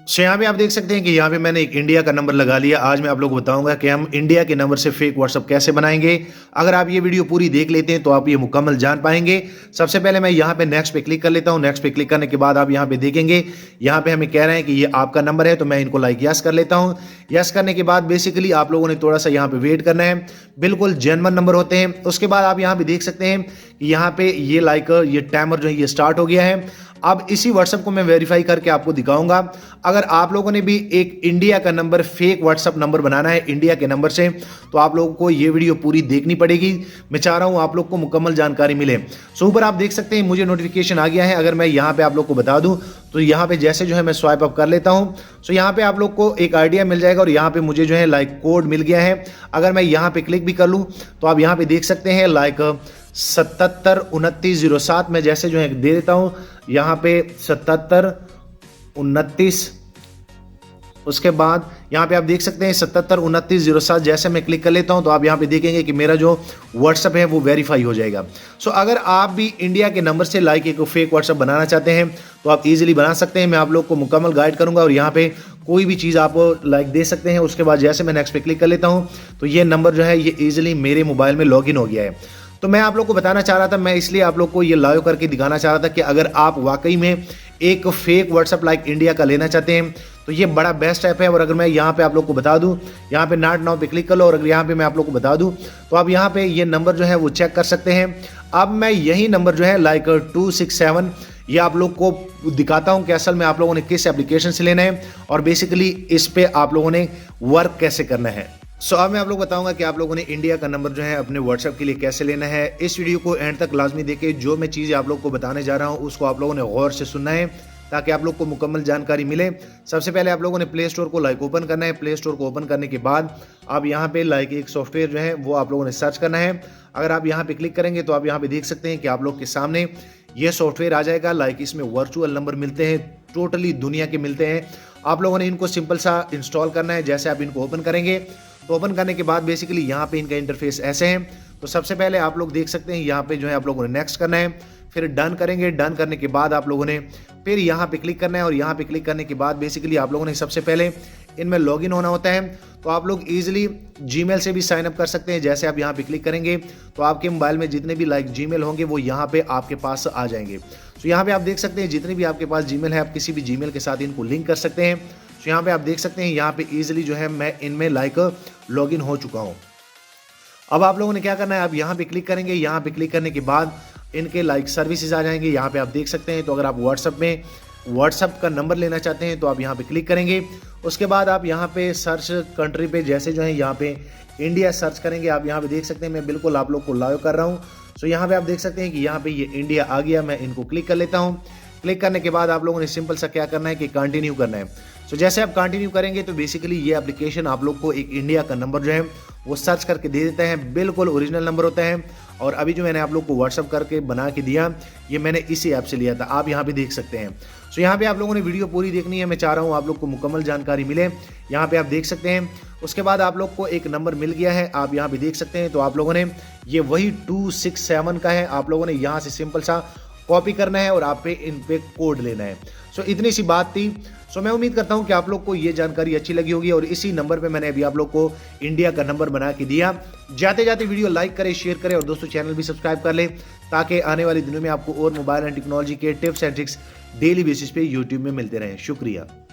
सो यहाँ पे आप देख सकते हैं कि यहाँ पे मैंने एक इंडिया का नंबर लगा लिया। आज मैं आप लोगों को बताऊंगा कि हम इंडिया के नंबर से फेक व्हाट्सअप कैसे बनाएंगे। अगर आप ये वीडियो पूरी देख लेते हैं तो आप ये मुकम्मल जान पाएंगे। सबसे पहले मैं यहाँ पे नेक्स्ट पे क्लिक कर लेता हूँ। नेक्स्ट पे क्लिक करने के बाद आप यहाँ पे देखेंगे, यहाँ पे हमें कह रहे हैं कि ये आपका नंबर है, तो मैं इनको लाइक यस कर लेता हूँ। यस करने के बाद बेसिकली आप लोगों ने थोड़ा सा यहाँ पे वेट करना है, बिल्कुल जेन्युइन नंबर होते हैं। उसके बाद आप यहाँ पे देख सकते हैं कि यहाँ पे ये ये टाइमर जो है ये स्टार्ट हो गया है। अब इसी व्हाट्सएप को मैं वेरीफाई करके आपको दिखाऊंगा। अगर आप लोगों ने भी एक इंडिया का नंबर, फेक व्हाट्सएप नंबर बनाना है इंडिया के नंबर से, तो आप लोगों को ये वीडियो पूरी देखनी पड़ेगी। मैं चाह रहा हूं आप लोग को मुकम्मल जानकारी मिले। सो ऊपर आप देख सकते हैं मुझे नोटिफिकेशन आ गया है। अगर मैं यहाँ पे आप लोग को बता दूं तो यहाँ पे जैसे जो है मैं स्वाइप अप कर लेता हूँ। सो यहाँ पे आप लोग को एक आइडिया मिल जाएगा और यहाँ पे मुझे जो है कोड मिल गया है। अगर मैं यहाँ पे क्लिक भी कर लूँ तो आप यहाँ पे देख सकते हैं 772907 में जैसे जो है दे देता हूं यहाँ पे 7729। उसके बाद यहाँ पे आप देख सकते हैं 772907 जैसे मैं क्लिक कर लेता हूं तो आप यहाँ पे देखेंगे कि मेरा जो व्हाट्सएप है वो वेरीफाई हो जाएगा। सो अगर आप भी इंडिया के नंबर से एक फेक व्हाट्सएप बनाना चाहते हैं तो आप इजीली बना सकते हैं। मैं आप लोग को मुकम्मल गाइड करूंगा और यहाँ पे कोई भी चीज़ आप दे सकते हैं। उसके बाद जैसे मैं नेक्स्ट पे क्लिक कर लेता हूँ तो ये नंबर जो है ये ईजिली मेरे मोबाइल में लॉगिन हो गया है। तो मैं आप लोग को बताना चाह रहा था, मैं इसलिए आप लोग को ये लाइव करके दिखाना चाह रहा था कि अगर आप वाकई में एक फेक व्हाट्सएप इंडिया का लेना चाहते हैं तो ये बड़ा बेस्ट ऐप है। और अगर मैं यहाँ पे आप लोग को बता दूं, यहाँ पे नॉट नाउ पे क्लिक कर लो और अगर यहाँ पे मैं आप लोग को बता दूं तो आप यहाँ पे ये नंबर जो है वो चेक कर सकते हैं। अब मैं यही नंबर जो है 267 ये आप लोग को दिखाता हूं कि असल में आप लोगों ने किस एप्लीकेशन से लेना है और बेसिकली इस पे आप लोगों ने वर्क कैसे करना है। सो अब मैं आप लोग बताऊंगा कि आप लोगों ने इंडिया का नंबर जो है अपने व्हाट्सएप के लिए कैसे लेना है। इस वीडियो को एंड तक लाजमी देखे, जो मैं चीज़ें आप लोग को बताने जा रहा हूं उसको आप लोगों ने गौर से सुनना है ताकि आप लोग को मुकम्मल जानकारी मिले। सबसे पहले आप लोगों ने प्ले स्टोर को ओपन करना है। प्ले स्टोर को ओपन करने के बाद आप यहाँ पे एक सॉफ्टवेयर जो है वो आप लोगों ने सर्च करना है। अगर आप यहाँ पे क्लिक करेंगे तो आप यहाँ पे देख सकते हैं कि आप लोग के सामने ये सॉफ्टवेयर आ जाएगा। इसमें वर्चुअल नंबर मिलते हैं, टोटली दुनिया के मिलते हैं। आप लोगों ने इनको सिंपल सा इंस्टॉल करना है। जैसे आप इनको ओपन करेंगे तो ओपन करने के बाद बेसिकली यहाँ पे इनका इंटरफेस ऐसे है। तो सबसे पहले आप लोग देख सकते हैं यहाँ पे जो है आप लोगों ने नेक्स्ट करना है, फिर डन करेंगे। डन करने के बाद आप लोगों ने फिर यहाँ पे क्लिक करना है और यहाँ पे क्लिक करने के बाद बेसिकली आप लोगों ने सबसे पहले इनमें लॉगिन होना होता है। तो आप लोग इजीली जीमेल से भी साइन अप कर सकते हैं। जैसे आप यहाँ पे क्लिक करेंगे तो आपके मोबाइल में जितने भी जीमेल होंगे वो यहाँ पे आपके पास आ जाएंगे। तो यहाँ पे आप देख सकते हैं जितने भी आपके पास जीमेल है आप किसी भी जीमेल के साथ इनको लिंक कर सकते हैं। तो यहाँ पे आप देख सकते हैं यहाँ पे इजीली जो है मैं इनमें लॉगिन हो चुका हूँ। अब आप लोगों ने क्या करना है, आप यहाँ पे क्लिक करेंगे। यहाँ पे क्लिक करने के बाद इनके सर्विसेज आ जाएंगे। यहाँ पे आप देख सकते हैं। तो अगर आप व्हाट्सएप का नंबर लेना चाहते हैं तो आप यहाँ पे क्लिक करेंगे। उसके बाद आप यहाँ पे सर्च कंट्री पे जैसे जो है यहाँ पे इंडिया सर्च करेंगे। आप यहाँ पे देख सकते हैं मैं बिल्कुल आप लोग को लाइव कर रहा हूँ। सो यहाँ पे आप देख सकते हैं कि यहाँ पे ये इंडिया आ गया। मैं इनको क्लिक कर लेता हूँ। क्लिक करने के बाद आप लोगों ने सिंपल सा क्या करना है कि कंटिन्यू करना है। सो जैसे आप कंटिन्यू करेंगे तो बेसिकली ये एप्लीकेशन आप लोग को एक इंडिया का नंबर जो है वो सर्च करके दे देता है। बिल्कुल ओरिजिनल नंबर होता है। और अभी जो मैंने आप लोग को व्हाट्सअप करके बना के दिया ये मैंने इसी ऐप से लिया था, आप यहाँ पे देख सकते हैं। सो यहाँ पे आप लोगों ने वीडियो पूरी देखनी है। मैं चाह रहा हूँ आप लोग को मुकम्मल जानकारी मिले। यहाँ पे आप देख सकते हैं। उसके बाद आप लोग को एक नंबर मिल गया है, आप यहाँ पे देख सकते हैं। तो आप लोगों ने ये वही 267 का है, आप लोगों ने यहाँ से सिंपल सा कॉपी करना है और आप पे इन पे कोड लेना है। सो इतनी सी बात थी। सो मैं उम्मीद करता हूं कि आप लोग को ये जानकारी अच्छी लगी होगी और इसी नंबर पे मैंने अभी आप लोग को इंडिया का नंबर बना के दिया। जाते जाते वीडियो लाइक करें, शेयर करें और दोस्तों चैनल भी सब्सक्राइब कर लें ताकि आने वाले दिनों में आपको और मोबाइल एंड टेक्नोलॉजी के tips and tricks daily basis पे यूट्यूब में मिलते रहें। शुक्रिया।